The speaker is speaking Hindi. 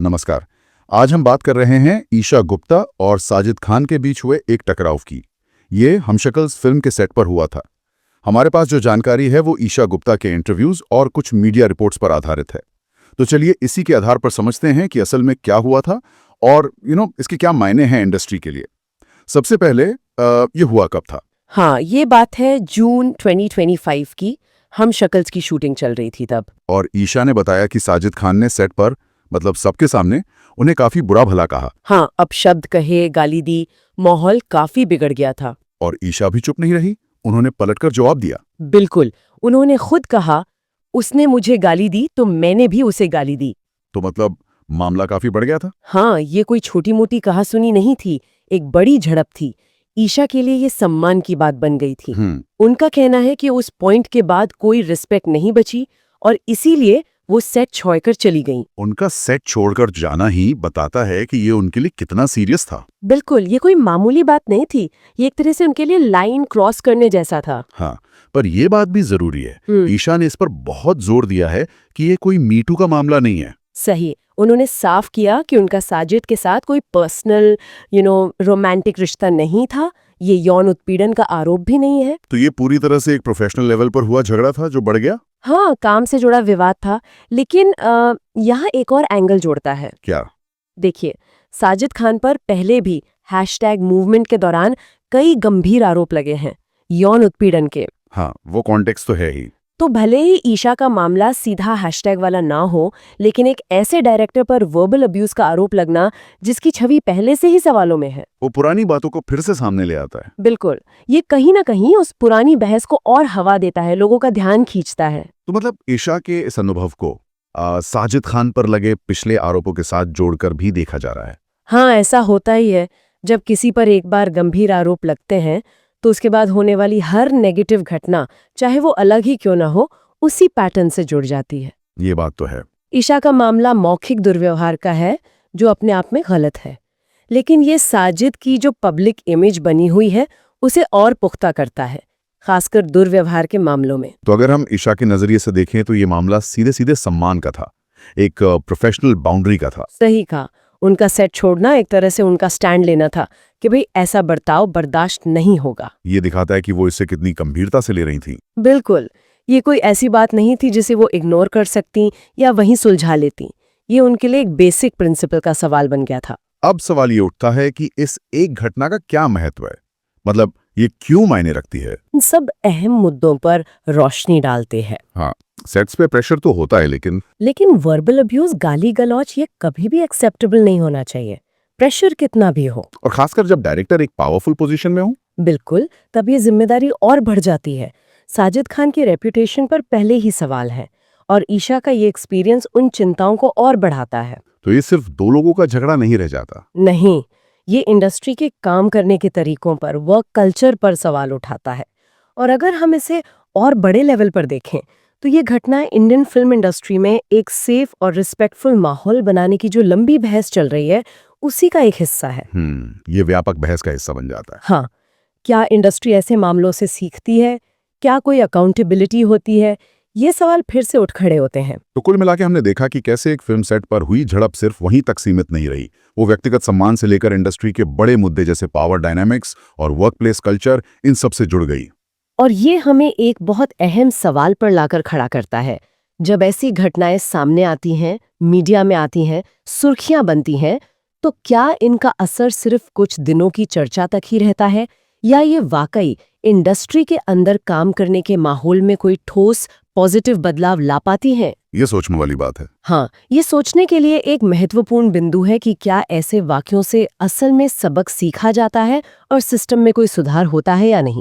नमस्कार। आज हम बात कर रहे हैं ईशा गुप्ता और साजिद खान के बीच हुए एक टकराव की। ये हमशक्ल्स फिल्म के सेट पर हुआ था। हमारे पास जो जानकारी है वो ईशा गुप्ता के इंटरव्यूज और कुछ मीडिया रिपोर्ट्स पर आधारित है। तो चलिए इसी के आधार पर समझते हैं कि असल में क्या हुआ था और इसके क्या मायने हैं इंडस्ट्री के लिए। सबसे पहले ये हुआ कब था? हाँ, ये बात है जून 2025 की। हमशक्ल्स की शूटिंग चल रही थी तब। और ईशा ने बताया कि साजिद खान ने सेट पर मतलब सबके सामने उन्हें काफी बुरा भला कहा। हाँ, अपशब्द कहे, गाली दी, माहौल काफी बिगड़ गया था। और ईशा भी चुप नहीं रही, उन्होंने पलटकर जवाब दिया। बिल्कुल, उन्होंने खुद कहा, उसने मुझे गाली दी तो मैंने भी उसे गाली दी। तो मतलब मामला काफी बढ़ गया था। हाँ, ये कोई छोटी मोटी कहासुनी नहीं थी, एक बड़ी झड़प थी। ईशा के लिए ये सम्मान की बात बन गई थी। उनका कहना है कि उस पॉइंट के बाद कोई रिस्पेक्ट नहीं बची और इसीलिए वो सेट छोड़कर चली गईं। उनका सेट छोड़कर जाना ही बताता है कि ये उनके लिए कितना सीरियस था। बिल्कुल, ये कोई मामूली बात नहीं थी। ये एक तरह से उनके लिए लाइन क्रॉस करने जैसा था। हाँ, पर ये बात भी जरूरी है। ईशा ने इस पर बहुत जोर दिया है कि ये कोई मीटू का मामला नहीं है। सही, उन्होंने साफ किया कि उनका साजिद के साथ कोई पर्सनल रोमांटिक रिश्ता नहीं था। ये यौन उत्पीड़न का आरोप भी नहीं है। तो ये पूरी तरह से एक प्रोफेशनल लेवल पर हुआ झगड़ा था जो बढ़ गया। हाँ, काम से जुड़ा विवाद था। लेकिन यहाँ एक और एंगल जोड़ता है। क्या? देखिए, साजिद खान पर पहले भी #मूवमेंट के दौरान कई गंभीर आरोप लगे हैं यौन उत्पीड़न के। हाँ, वो कॉन्टेक्स्ट तो है ही। तो भले ही ईशा का मामला सीधा # वाला ना हो, लेकिन एक ऐसे डायरेक्टर पर वर्बल अब्यूज का आरोप लगना जिसकी छवि पहले से ही सवालों में है, वो पुरानी बातों को फिर से सामने ले आता है। बिल्कुल, ये कहीं ना कहीं उस पुरानी बहस को और हवा देता है, लोगों का ध्यान खींचता है। तो मतलब ईशा के इस अनुभव को साजिद खान पर लगे पिछले आरोपों के साथ जोड़कर भी देखा जा रहा है। हाँ, ऐसा होता ही है। जब किसी पर एक बार गंभीर आरोप लगते हैं तो उसके बाद होने वाली हर नेगेटिव घटना, चाहे वो अलग ही क्यों ना हो, उसी पैटर्न से जुड़ जाती है। ये बात तो है। ईशा का मामला मौखिक दुर्व्यवहार का है जो अपने आप में गलत है, लेकिन ये साजिद की जो पब्लिक इमेज बनी हुई है उसे और पुख्ता करता है, खासकर दुर्व्यवहार के मामलों में। तो अगर हम ईशा के नजरिए से देखें तो ये मामला सीधे सीधे सम्मान का था, एक प्रोफेशनल बाउंड्री का था। सही कहा, उनका सेट छोड़ना एक तरह से उनका स्टैंड लेना था कि भाई ऐसा बर्ताव बर्दाश्त नहीं होगा। ये दिखाता है कि वो इसे कितनी गंभीरता से ले रही थी। बिल्कुल, ये कोई ऐसी बात नहीं थी जिसे वो इग्नोर कर सकती या वहीं सुलझा लेती। ये उनके लिए एक बेसिक प्रिंसिपल का सवाल बन गया था। अब सवाल ये उठता है कि इस एक घटना का क्या महत्व है, मतलब ये क्यों मायने रखती है। इन सब अहम मुद्दों पर रोशनी डालते हैं। हाँ, सेट्स पे प्रेशर तो होता है, लेकिन वर्बल अब्यूज, गाली गलौज, ये कभी भी एक्सेप्टेबल नहीं होना चाहिए, प्रेशर कितना भी हो। और खासकर जब डायरेक्टर एक पावरफुल पोजीशन में हो। बिल्कुल, तब ये जिम्मेदारी और बढ़ जाती है। साजिद खान की रेपुटेशन पर पहले ही सवाल है और ईशा का ये एक्सपीरियंस उन चिंताओं को और बढ़ाता है। तो ये सिर्फ दो लोगों का झगड़ा नहीं रह जाता। नहीं, ये इंडस्ट्री के काम करने के तरीकों पर, वर्क कल्चर पर सवाल उठाता है। और अगर हम इसे और बड़े लेवल पर देखें तो ये घटना इंडियन फिल्म इंडस्ट्री में एक सेफ और रिस्पेक्टफुल माहौल बनाने की जो लंबी बहस चल रही है उसी का एक हिस्सा है। ये व्यापक बहस का हिस्सा बन जाता है। हाँ, क्या इंडस्ट्री ऐसे मामलों से सीखती है? क्या कोई अकाउंटेबिलिटी होती है? ये सवाल फिर से उठ खड़े होते हैं। तो कुल मिलाके हमने देखा कि कैसे एक फिल्म सेट पर हुई झड़प सिर्फ वहीं तक सीमित नहीं रही। वो व्यक्तिगत सम्मान से लेकर इंडस्ट्री के बड़े मुद्दे जैसे पावर डायनामिक्स और वर्कप्लेस कल्चर, इन सब से जुड़ गई। और ये हमें एक बहुत अहम सवाल पर लाकर खड़ा करता है। जब ऐसी घटनाएं सामने आती हैं, मीडिया में आती हैं, सुर्खियां बनती हैं, तो क्या इनका असर सिर्फ कुछ दिनों की चर्चा तक ही रहता है या ये वाकई इंडस्ट्री के अंदर काम करने के माहौल में कोई ठोस पॉजिटिव बदलाव ला पाती हैं? ये सोचने वाली बात है। हाँ, ये सोचने के लिए एक महत्वपूर्ण बिंदु है कि क्या ऐसे वाक्यों से असल में सबक सीखा जाता है और सिस्टम में कोई सुधार होता है या नहीं।